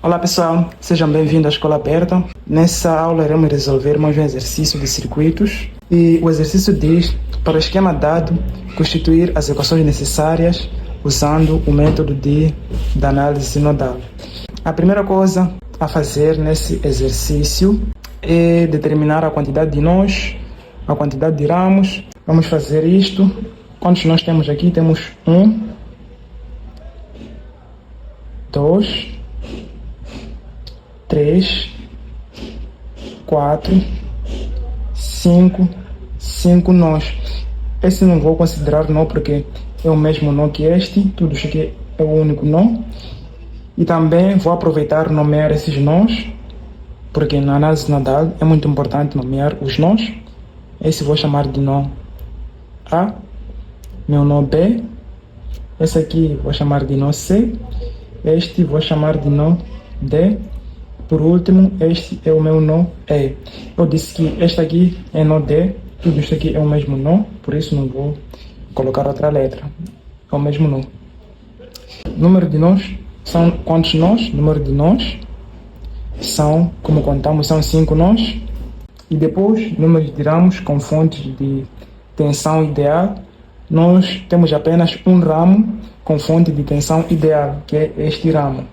Olá pessoal, sejam bem-vindos à Escola Aberta. Nessa aula iremos resolver mais um exercício de circuitos e o exercício diz, para o esquema dado, constituir as equações necessárias usando o método da análise sinodal. A primeira coisa a fazer nesse exercício é determinar a quantidade de nós, a quantidade de ramos. Vamos fazer isto. Quantos nós temos aqui? Temos 1, 2, 3, 4, 5 nós. Esse não vou considerar nó porque é o mesmo nó que este, tudo isso aqui é o único nó. E também vou aproveitar e nomear esses nós, porque na análise nodal é muito importante nomear os nós. Esse vou chamar de nó A, meu nó B, esse aqui vou chamar de nó C, este vou chamar de nó D. Por último, este é o meu nó E. Eu disse que este aqui é nó D, tudo isso aqui é o mesmo nó, por isso não vou colocar outra letra. É o mesmo nó. Número de nós são quantos nós? Número de nós são, como contamos, são 5 nós. E depois, número de ramos com fontes de tensão ideal. Nós temos apenas um ramo com fonte de tensão ideal, que é este ramo.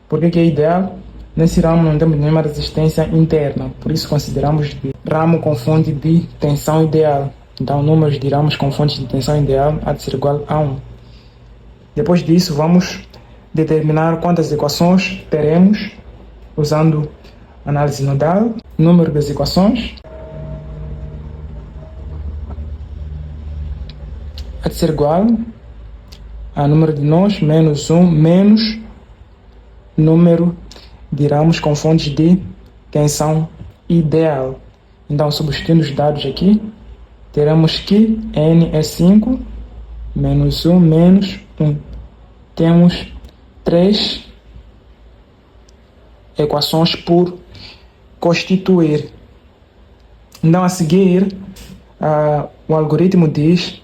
Por que é ideal? Nesse ramo não temos nenhuma resistência interna, por isso consideramos de ramo com fonte de tensão ideal. Então, o número de ramos com fonte de tensão ideal há de ser igual a 1. Depois disso, vamos determinar quantas equações teremos usando análise nodal. Número das equações há de ser igual a número de nós menos 1 menos número de ramos com fontes de tensão ideal. Então, substituindo os dados aqui, teremos que N é 5, menos 1, menos 1. Temos 3 equações por constituir. Então, a seguir, o algoritmo diz,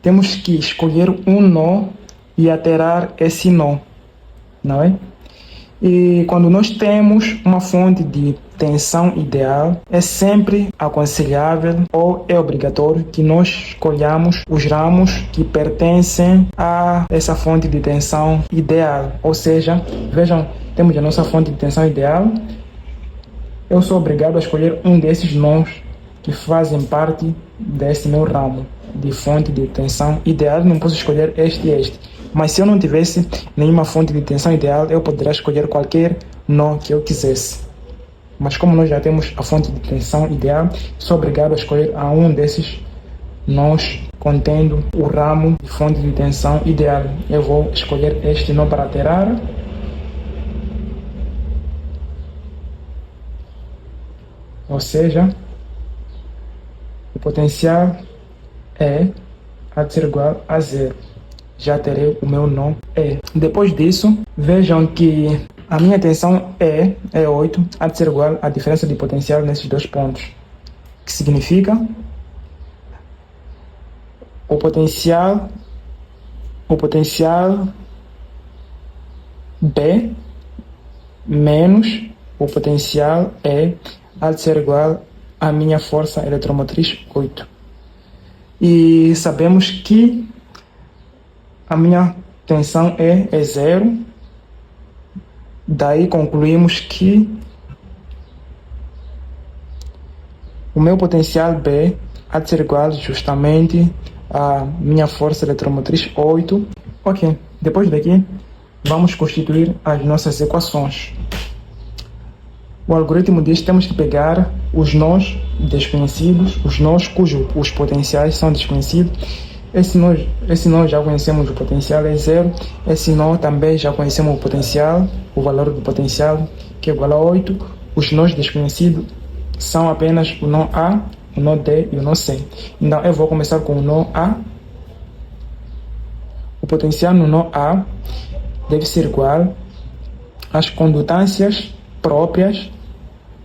temos que escolher um nó e alterar esse nó, não é? E quando nós temos uma fonte de tensão ideal, é sempre aconselhável ou é obrigatório que nós escolhamos os ramos que pertencem a essa fonte de tensão ideal. Ou seja, vejam, temos a nossa fonte de tensão ideal. Eu sou obrigado a escolher um desses nós que fazem parte desse meu ramo de fonte de tensão ideal. Não posso escolher este e este. Mas se eu não tivesse nenhuma fonte de tensão ideal, eu poderia escolher qualquer nó que eu quisesse. Mas como nós já temos a fonte de tensão ideal, sou obrigado a escolher a um desses nós contendo o ramo de fonte de tensão ideal. Eu vou escolher este nó para alterar. Ou seja, o potencial há de ser igual a 0. Já terei o meu nó E. Depois disso, vejam que a minha tensão é 8, há de ser igual à diferença de potencial nesses dois pontos. Que significa o potencial B menos o potencial E há de ser igual à minha força eletromotriz 8. E sabemos que a minha tensão é 0. Daí concluímos que o meu potencial B há de ser igual justamente à minha força eletromotriz 8. Ok, depois daqui vamos constituir as nossas equações. O algoritmo diz que temos que pegar os nós desconhecidos, os nós cujos potenciais são desconhecidos. Esse nó já conhecemos, o potencial é 0. Esse nó também já conhecemos o potencial, o valor do potencial, que é igual a 8. Os nós desconhecidos são apenas o nó A, o nó D e o nó C. Então, eu vou começar com o nó A. O potencial no nó A deve ser igual às condutâncias próprias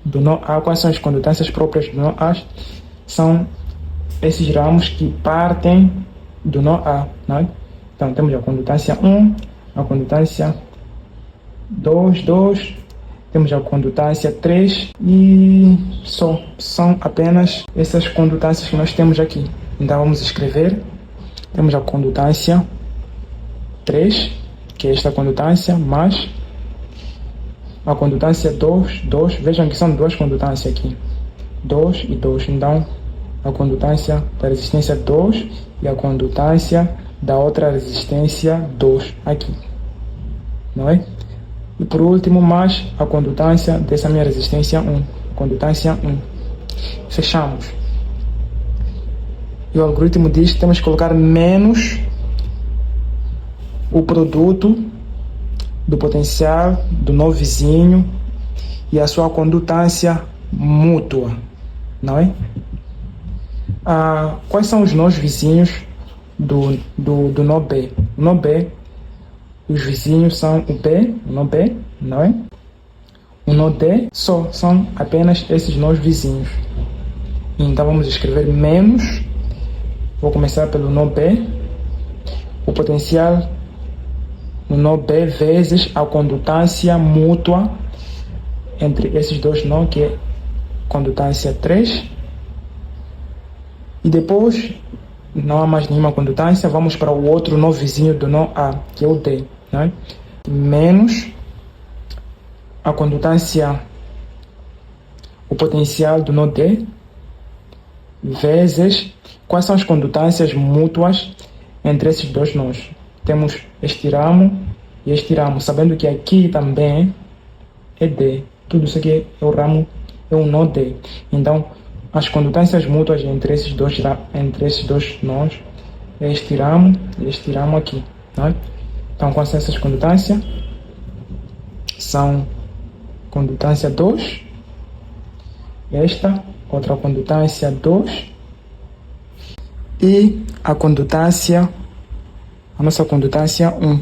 do nó A. Quais são as condutâncias próprias do nó A? São esses ramos que partem do nó A, não é? Então, temos a condutância 1, a condutância 2, 2, temos a condutância 3 e só. São apenas essas condutâncias que nós temos aqui. Então, vamos escrever. Temos a condutância 3, que é esta condutância, mais a condutância 2, 2. Vejam que são duas condutâncias aqui. 2 e 2. Então, a condutância da resistência 2 e a condutância da outra resistência 2 aqui. Não é? E por último, mais a condutância dessa minha resistência 1. Condutância 1. Fechamos. E o algoritmo diz que temos que colocar menos o produto do potencial do nó vizinho e a sua condutância mútua. Não é? Quais são os nós vizinhos do nó B? O nó B, os vizinhos são o B, o nó B, não é? O nó D só são apenas esses nós vizinhos. Então vamos escrever menos, vou começar pelo nó B, o potencial no nó B vezes a condutância mútua entre esses dois nós, que é condutância 3. E depois, não há mais nenhuma condutância, vamos para o outro nó vizinho do nó A, que é o D, né? Menos a condutância, o potencial do nó D, vezes quais são as condutâncias mútuas entre esses dois nós. Temos este ramo e este ramo, sabendo que aqui também é D. Tudo isso aqui é o ramo, é um nó D. Então, as condutâncias mútuas entre esses dois nós é este ramo e este ramo aqui. Né? Então, quais são essas condutâncias? São condutância 2, esta, outra condutância 2 e a nossa condutância 1.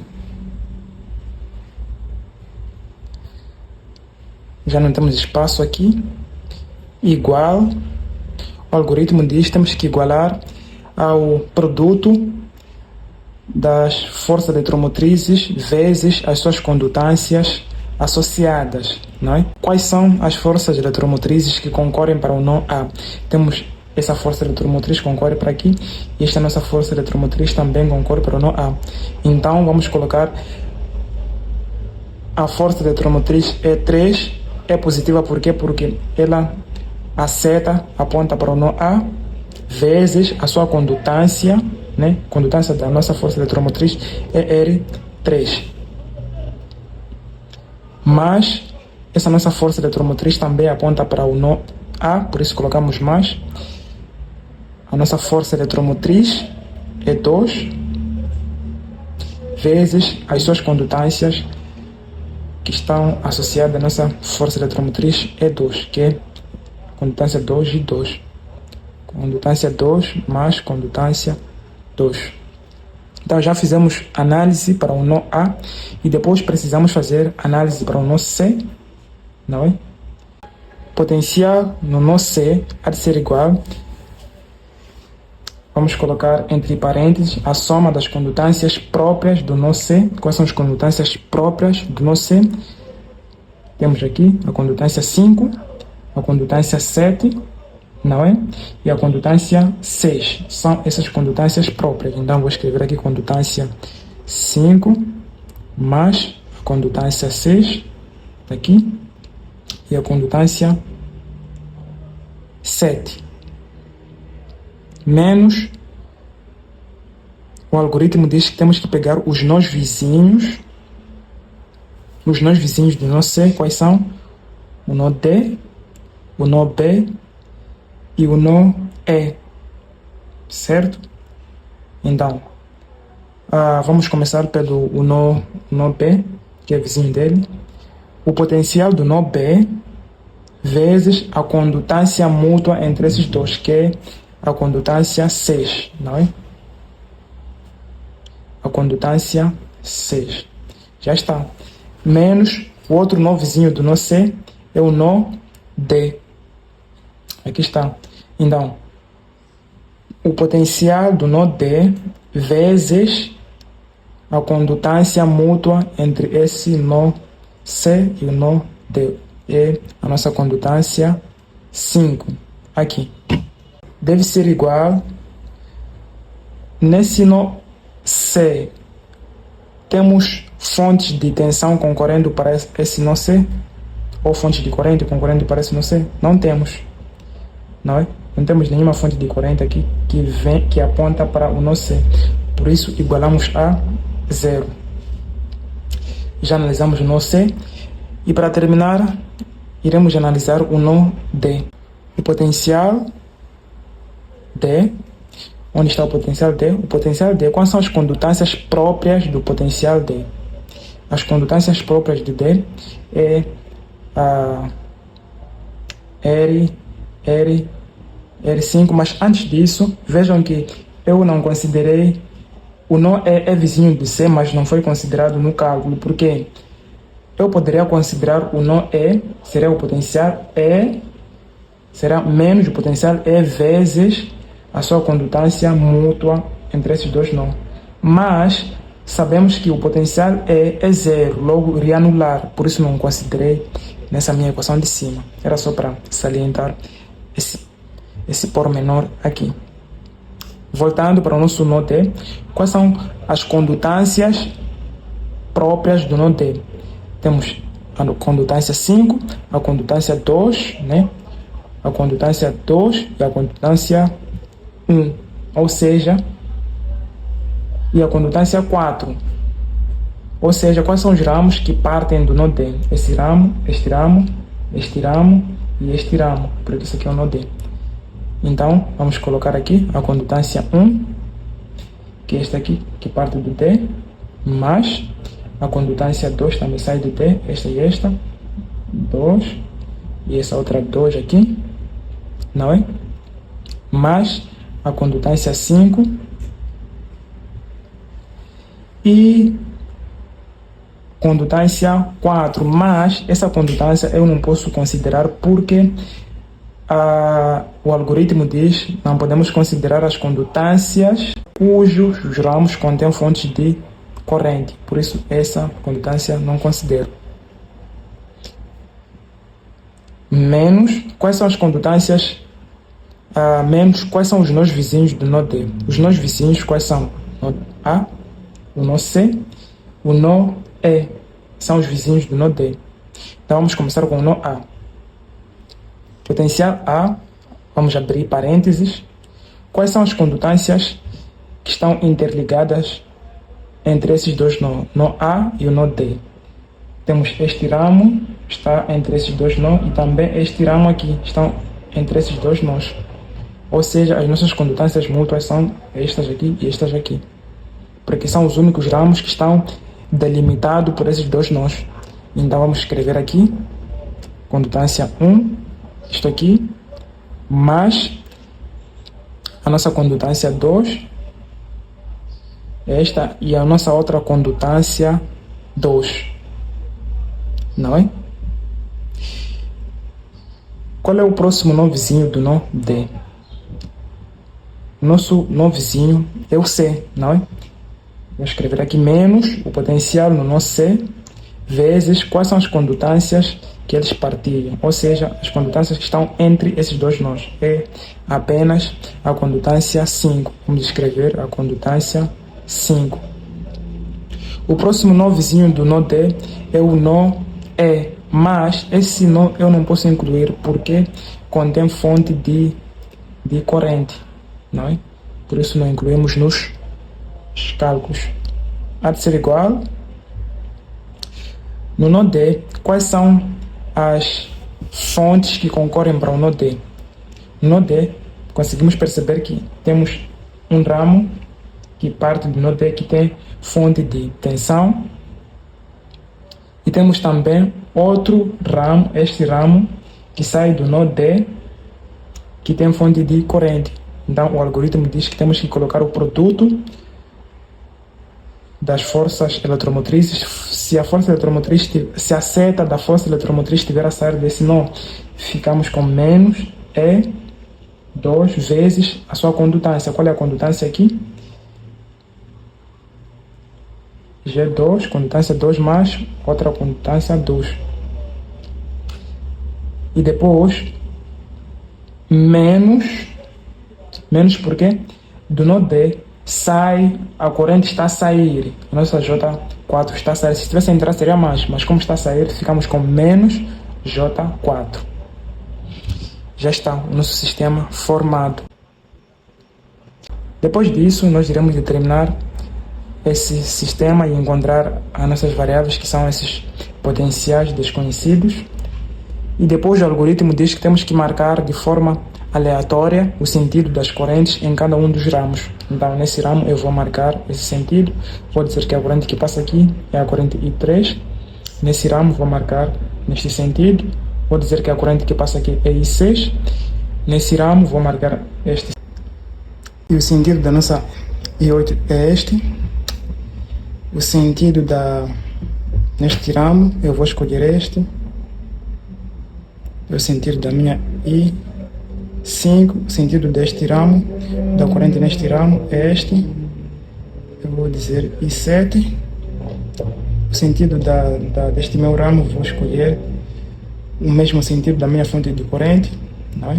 Já não temos espaço aqui. Igual, o algoritmo diz que temos que igualar ao produto das forças eletromotrizes vezes as suas condutâncias associadas, não é? Quais são as forças eletromotrizes que concorrem para o nó A? Temos essa força eletromotriz concorre para aqui e esta nossa força eletromotriz também concorre para o nó A. Então vamos colocar a força eletromotriz E3 é positiva, por quê? Porque ela a seta aponta para o nó A vezes a sua condutância, né? Condutância da nossa força eletromotriz é R3. Mas essa nossa força eletromotriz também aponta para o nó A, por isso colocamos mais. A nossa força eletromotriz é 2 vezes as suas condutâncias que estão associadas à nossa força eletromotriz é 2, que é condutância 2 e 2. Condutância 2 mais condutância 2. Então já fizemos análise para o nó A e depois precisamos fazer análise para o nó C, não é? Potencial no nó C há de ser igual. Vamos colocar entre parênteses a soma das condutâncias próprias do nó C. Quais são as condutâncias próprias do nó C? Temos aqui a condutância 5, a condutância 7, não é? E a condutância 6. São essas condutâncias próprias. Então, vou escrever aqui condutância 5 mais a condutância 6, aqui, e a condutância 7. Menos, o algoritmo diz que temos que pegar os nós vizinhos do nó C. Quais são? O nó D, o nó B e o nó E, certo? Então, vamos começar pelo nó B, que é vizinho dele. O potencial do nó B vezes a condutância mútua entre esses dois, que é a condutância 6, não é? A condutância 6. Já está. Menos o outro nó vizinho do nó C é o nó D. Aqui está. Então, o potencial do nó D vezes a condutância mútua entre esse nó C e o nó D. É a nossa condutância 5. Aqui. Deve ser igual. Nesse nó C, temos fontes de tensão concorrendo para esse nó C? Ou fontes de corrente concorrendo para esse nó C? Não temos. Não é? Não temos nenhuma fonte de corrente aqui que aponta para o nó C. Por isso, igualamos a 0. Já analisamos o nó C. E para terminar, iremos analisar o nó D. O potencial D. Onde está o potencial D? O potencial D. Quais são as condutâncias próprias do potencial D? As condutâncias próprias do D é a R5, mas antes disso, vejam que eu não considerei, o nó é vizinho de C, mas não foi considerado no cálculo, porque eu poderia considerar o nó E, seria o potencial E, será menos o potencial E vezes a sua condutância mútua entre esses dois nós. Mas sabemos que o potencial é 0, logo iria anular, por isso não considerei nessa minha equação de cima. Era só para salientar esse pormenor aqui. Voltando para o nosso nó D, quais são as condutâncias próprias do nó D? Temos a condutância 5, a condutância 2, né? A condutância 2 e a condutância 1, ou seja, e a condutância 4, ou seja, quais são os ramos que partem do nó D? Este ramo, este ramo, este ramo e este ramo, porque isso aqui é o nó D. Então, vamos colocar aqui a condutância 1, que é esta aqui, que parte do D, mais a condutância 2 também sai do D, esta e esta, 2, e essa outra 2 aqui, não é? Mais a condutância 5 e condutância 4, mas essa condutância eu não posso considerar porque o algoritmo diz que não podemos considerar as condutâncias cujos ramos contêm fontes de corrente, por isso essa condutância não considero. Menos, quais são as condutâncias menos, quais são os nós vizinhos do nó D? Os nós vizinhos quais são? O nó A, o nó C, o nó E, são os vizinhos do nó D. Então vamos começar com o nó A. Potencial A, vamos abrir parênteses. Quais são as condutâncias que estão interligadas entre esses dois nós, nó A e o nó D? Temos este ramo, está entre esses dois nós, e também este ramo aqui, estão entre esses dois nós. Ou seja, as nossas condutâncias mútuas são estas aqui e estas aqui, porque são os únicos ramos que estão delimitados por esses dois nós. Então vamos escrever aqui, condutância 1, isto aqui, mais a nossa condutância 2, esta, e a nossa outra condutância 2, não é? Qual é o próximo nó vizinho do nó D? Nosso nó vizinho é o C, não é? Vou escrever aqui menos o potencial no nó C, vezes quais são as condutâncias que eles partilham, ou seja, as condutâncias que estão entre esses dois nós. É apenas a condutância 5. Vamos escrever a condutância 5. O próximo nó vizinho do nó D é o nó E, mas esse nó eu não posso incluir porque contém fonte de corrente, não é? Por isso não incluímos nos cálculos. Há de ser igual. No nó D, quais são as fontes que concorrem para o nó D? No nó D, conseguimos perceber que temos um ramo que parte do nó D que tem fonte de tensão, e temos também outro ramo, este ramo, que sai do nó D, que tem fonte de corrente. Então o algoritmo diz que temos que colocar o produto das forças eletromotrizes. Se a força eletromotriz, se a seta da força eletromotriz estiver a sair desse nó, ficamos com menos E2 vezes a sua condutância. Qual é a condutância aqui? G2, condutância 2 mais outra condutância 2. E depois, menos porque do nó D sai, a corrente está a sair. A nossa J4 está a sair. Se tivesse a entrar seria mais, mas como está a sair, ficamos com menos J4. Já está o nosso sistema formado. Depois disso, nós iremos determinar esse sistema e encontrar as nossas variáveis, que são esses potenciais desconhecidos. E depois o algoritmo diz que temos que marcar de forma aleatória o sentido das correntes em cada um dos ramos. Então, nesse ramo eu vou marcar esse sentido. Vou dizer que a corrente que passa aqui é a corrente I3. Nesse ramo vou marcar neste sentido. Vou dizer que a corrente que passa aqui é I6. Nesse ramo vou marcar este. E o sentido da nossa I8 é este. O sentido neste ramo eu vou escolher este. O sentido da minha I5, o sentido deste ramo, da corrente neste ramo é este. Eu vou dizer I7. O sentido deste meu ramo vou escolher o mesmo sentido da minha fonte de corrente, não é?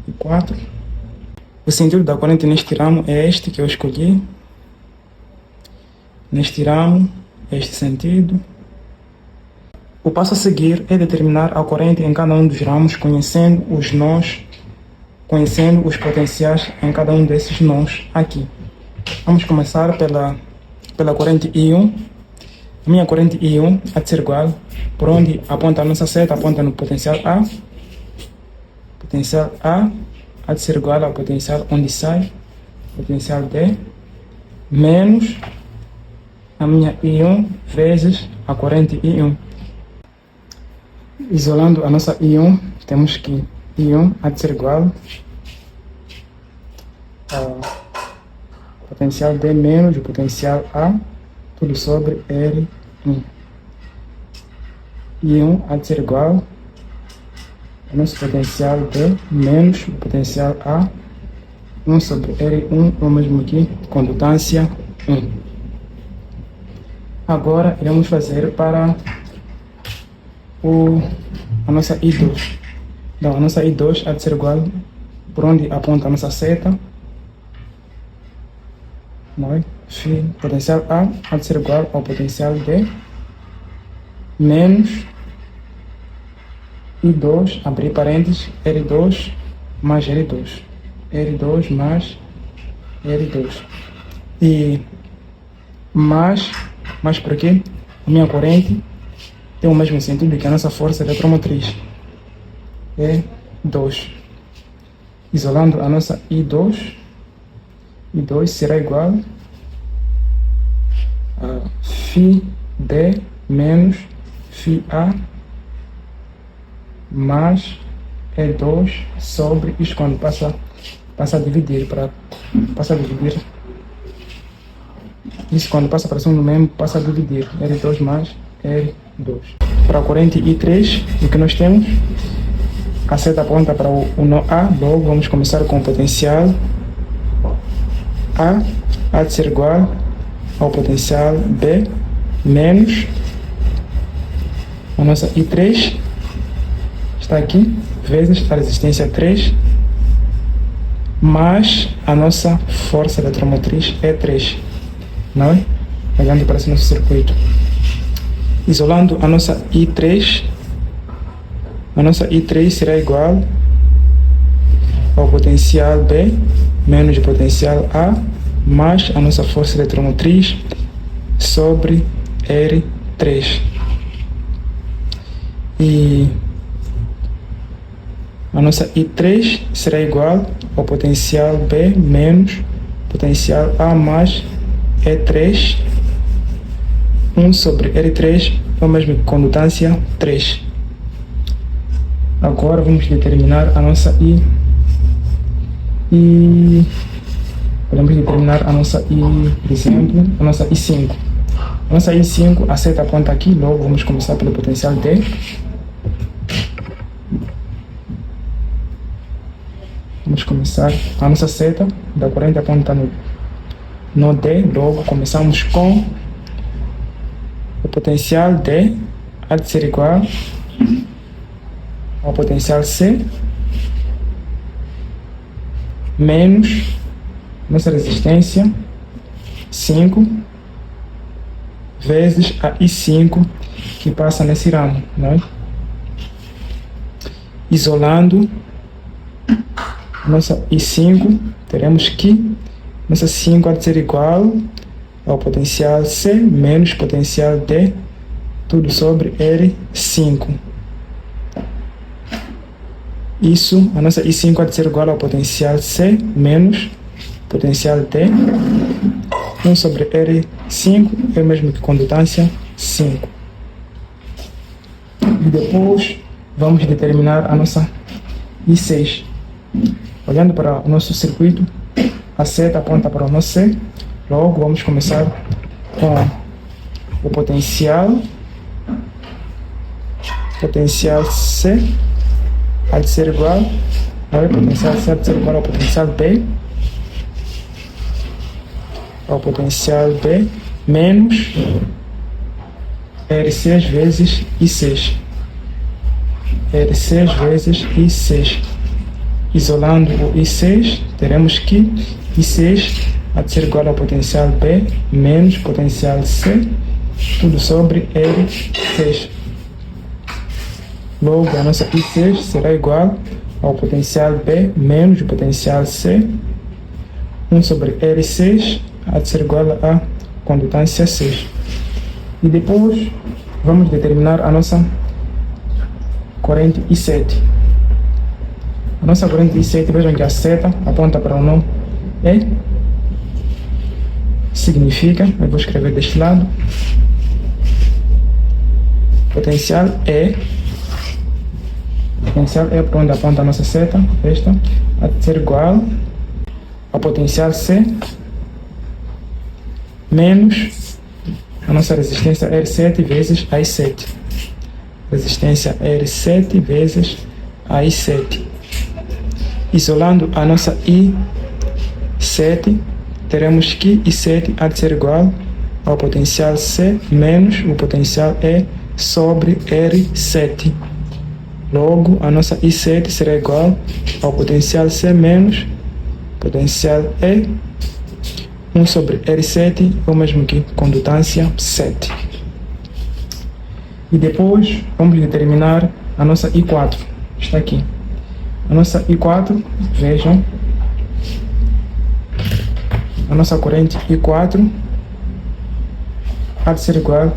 I4. O sentido da corrente neste ramo é este que eu escolhi. Neste ramo, este sentido. O passo a seguir é determinar a corrente em cada um dos ramos, conhecendo os nós, conhecendo os potenciais em cada um desses nós aqui. Vamos começar pela corrente I1. A minha corrente I1 há de ser igual, por onde aponta a nossa seta, aponta no potencial A. Potencial A há de ser igual ao potencial onde sai, potencial D, menos a minha I1 vezes a corrente I1. Isolando a nossa I1, temos que I1 há de ser igual ao potencial D menos o potencial A, tudo sobre R1. I1 há de ser igual ao nosso potencial D menos o potencial A, 1 sobre R1, ou mesmo aqui, condutância 1. Agora iremos fazer para a nossa I2. Então, a nossa I2 há de ser igual por onde aponta a nossa seta. Não é? Potencial A há de ser igual ao potencial D menos I2, abrir parênteses, R2 mais R2. R2 mais R2. E mais por quê? A minha corrente tem o mesmo sentido que a nossa força eletromotriz. É 2. Isolando a nossa I2 será igual a φD menos φA mais E2 sobre, isto quando passa a dividir, isso quando passa para cima do mesmo, passa a dividir, R2 mais R2. Para a corrente I3, o que nós temos? A seta aponta para o nó A, logo vamos começar com o potencial A há de ser igual ao potencial B menos a nossa I3, está aqui, vezes a resistência 3, mais a nossa força eletromotriz E3, não é? Olhando para esse nosso circuito. Isolando a nossa I3 será igual ao potencial B menos o potencial A mais a nossa força eletromotriz sobre R3. E a nossa I3 será igual ao potencial B menos potencial A mais E3, 1 sobre R3, é o mesmo que condutância 3. Agora vamos determinar a nossa podemos determinar a nossa por exemplo, a nossa I5. A nossa I5, a seta aponta aqui, logo vamos começar pelo potencial D. Vamos começar, a nossa seta da corrente aponta no D. Logo, começamos com o potencial D há de ser igual ao potencial C menos nossa resistência 5 vezes a I5 que passa nesse ramo, não é? Isolando nossa I5, teremos que nossa 5 há de ser igual ao potencial C menos potencial D, tudo sobre R5. Isso, a nossa I5 há de ser igual ao potencial C menos potencial D. 1 sobre R5 é o mesmo que condutância 5. E depois vamos determinar a nossa I6. Olhando para o nosso circuito, a seta aponta para o nosso C. Logo, vamos começar com o potencial C há de ser igual ao potencial C há de ser igual ao potencial B menos R6 vezes I6. R6 vezes I6. Isolando o I6, teremos que I6 há de ser igual ao potencial B menos potencial C, tudo sobre R6. Logo, a nossa I6 será igual ao potencial B menos o potencial C. 1 sobre R6 há de ser igual a condutância 6. E depois vamos determinar a nossa corrente I7. A nossa corrente I7, vejam que a seta aponta para o nó E. Significa, eu vou escrever deste lado, potencial E para onde aponta a nossa seta, esta, há de ser igual ao potencial C menos a nossa resistência R7 vezes a I7. Resistência R7 vezes a I7. Isolando a nossa I7, teremos que I7 há de ser igual ao potencial C menos o potencial E sobre R7. Logo, a nossa I7 será igual ao potencial C menos potencial E. 1 sobre R7 é o mesmo que condutância 7. E depois vamos determinar a nossa I4. Está aqui. A nossa I4, vejam, a nossa corrente I4 há de ser igual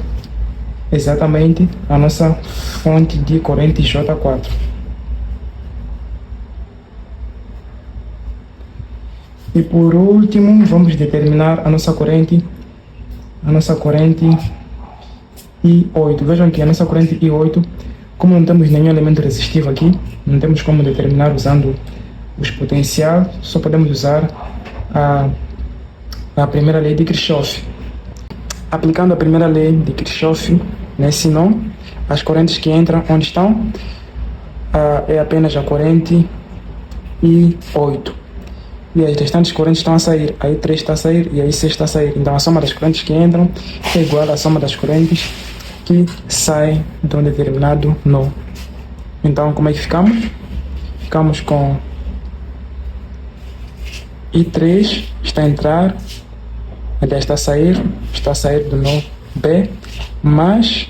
exatamente à nossa fonte de corrente J4. E por último, vamos determinar a nossa corrente I8. Vejam que a nossa corrente I8, como não temos nenhum elemento resistivo aqui, não temos como determinar usando os potenciais, só podemos usar a primeira lei de Kirchhoff. Aplicando a primeira lei de Kirchhoff nesse nó, as correntes que entram onde estão é apenas a corrente I8. E as restantes correntes estão a sair. A I3 está a sair e a I6 está a sair. Então a soma das correntes que entram é igual à soma das correntes que saem de um determinado nó. Então como é que ficamos? Ficamos com I3 está a entrar, aliás está a sair do nó B, mas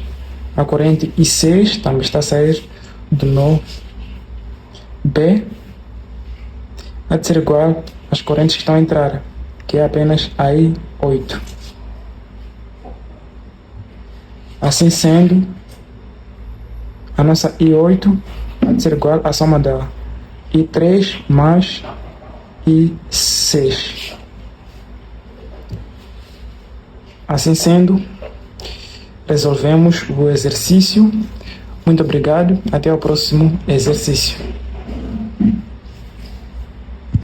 a corrente I6 também está a sair do nó B, há de ser igual às correntes que estão a entrar, que é apenas a I8. Assim sendo, a nossa I8 há de ser igual à soma da I3 mais I6. Assim sendo, resolvemos o exercício. Muito obrigado. Até o próximo exercício.